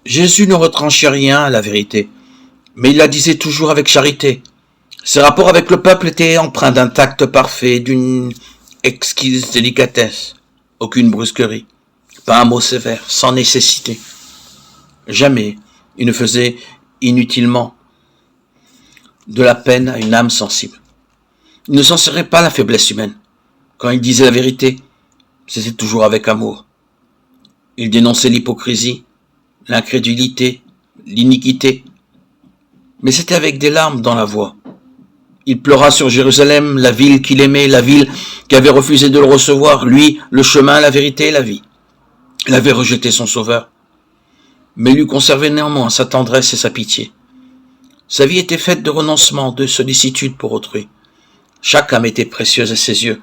Jésus ne retranchait rien à la vérité, mais il la disait toujours avec charité. Ses rapports avec le peuple étaient empreints d'un tact parfait, d'une exquise délicatesse. Aucune brusquerie, pas un mot sévère, sans nécessité. Jamais il ne faisait inutilement de la peine à une âme sensible. Il ne censurait pas la faiblesse humaine. Quand il disait la vérité, c'était toujours avec amour. Il dénonçait l'hypocrisie, l'incrédulité, l'iniquité, mais c'était avec des larmes dans la voix. Il pleura sur Jérusalem, la ville qu'il aimait, la ville qui avait refusé de le recevoir, lui, le chemin, la vérité et la vie. Il avait rejeté son sauveur, mais lui conservait néanmoins sa tendresse et sa pitié. Sa vie était faite de renoncement, de sollicitude pour autrui. Chaque âme était précieuse à ses yeux.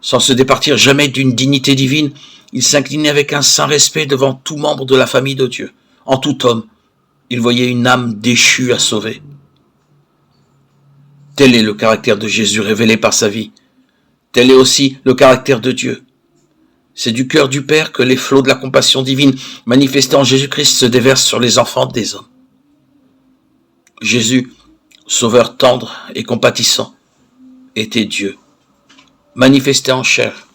Sans se départir jamais d'une dignité divine, il s'inclinait avec un saint respect devant tout membre de la famille de Dieu. En tout homme, il voyait une âme déchue à sauver. Tel est le caractère de Jésus révélé par sa vie. Tel est aussi le caractère de Dieu. C'est du cœur du Père que les flots de la compassion divine manifestée en Jésus-Christ se déversent sur les enfants des hommes. Jésus, sauveur tendre et compatissant, était Dieu, manifesté en chair.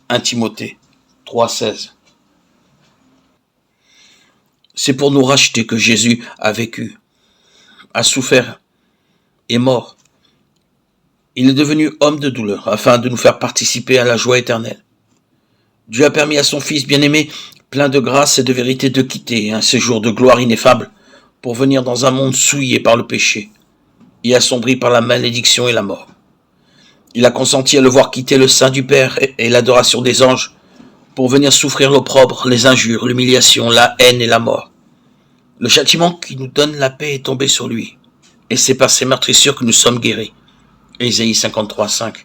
1 Timothée 3,16. C'est pour nous racheter que Jésus a vécu, a souffert, est mort. Il est devenu homme de douleur afin de nous faire participer à la joie éternelle. Dieu a permis à son Fils bien-aimé, plein de grâce et de vérité, de quitter un séjour de gloire ineffable pour venir dans un monde souillé par le péché et assombri par la malédiction et la mort. Il a consenti à le voir quitter le sein du Père et l'adoration des anges pour venir souffrir l'opprobre, les injures, l'humiliation, la haine et la mort. Le châtiment qui nous donne la paix est tombé sur lui, et c'est par ses meurtrissures que nous sommes guéris. Ésaïe 53,5.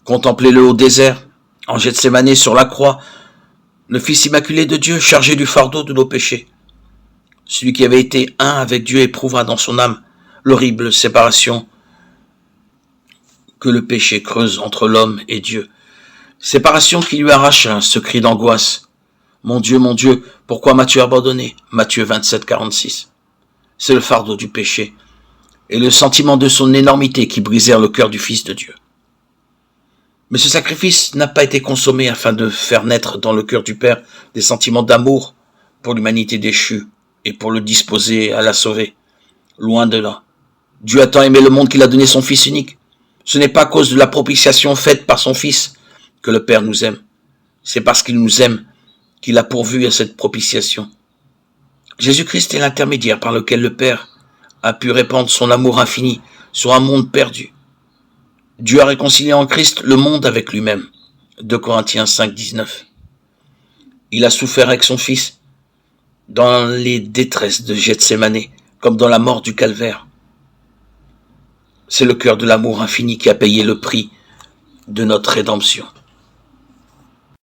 Contemplez-le au désert, en Gethsémanée sur la croix, le Fils immaculé de Dieu chargé du fardeau de nos péchés. Celui qui avait été un avec Dieu éprouva dans son âme l'horrible séparation que le péché creuse entre l'homme et Dieu. Séparation qui lui arracha ce cri d'angoisse. Mon Dieu, pourquoi m'as-tu abandonné? Matthieu 27,46. C'est le fardeau du péché et le sentiment de son énormité qui brisèrent le cœur du Fils de Dieu. Mais ce sacrifice n'a pas été consommé afin de faire naître dans le cœur du Père des sentiments d'amour pour l'humanité déchue et pour le disposer à la sauver. Loin de là. Dieu a tant aimé le monde qu'il a donné son Fils unique. Ce n'est pas à cause de la propitiation faite par son Fils que le Père nous aime. C'est parce qu'il nous aime qu'il a pourvu à cette propitiation. Jésus-Christ est l'intermédiaire par lequel le Père a pu répandre son amour infini sur un monde perdu. Dieu a réconcilié en Christ le monde avec lui-même. 2 Corinthiens 5,19. Il a souffert avec son Fils dans les détresses de Gethsémanée, comme dans la mort du calvaire. C'est le cœur de l'amour infini qui a payé le prix de notre rédemption.